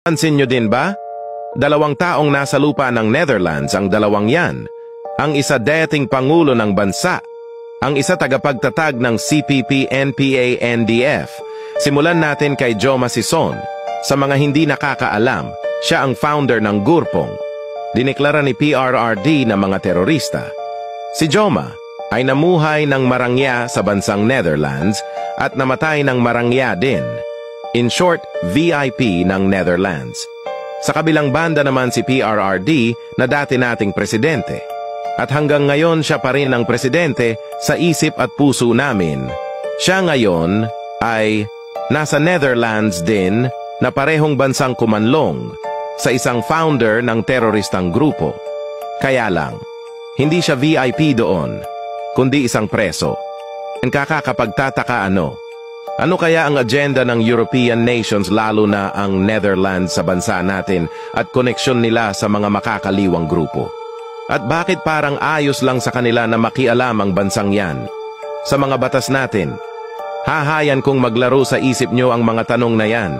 Pansin nyo din ba? Dalawang taong nasa lupa ng Netherlands ang dalawang yan. Ang isa dating pangulo ng bansa. Ang isa tagapagtatag ng CPP-NPA-NDF. Simulan natin kay Joma Sison. Sa mga hindi nakakaalam, siya ang founder ng Gurpong. Dineklara ni PRRD na mga terorista. Si Joma ay namuhay ng marangya sa bansang Netherlands at namatay ng marangya din. In short, VIP ng Netherlands. Sa kabilang banda naman si PRRD na dati nating presidente. At hanggang ngayon siya pa rin ang presidente sa isip at puso namin. Siya ngayon ay nasa Netherlands din na parehong bansang kumanlong sa isang founder ng teroristang grupo. Kaya lang, hindi siya VIP doon, kundi isang preso. Ang kakakapagtataka ano kaya ang agenda ng European nations lalo na ang Netherlands sa bansa natin at koneksyon nila sa mga makakaliwang grupo? At bakit parang ayos lang sa kanila na makialam ang bansang yan? Sa mga batas natin, hahayan kong maglaro sa isip nyo ang mga tanong na yan.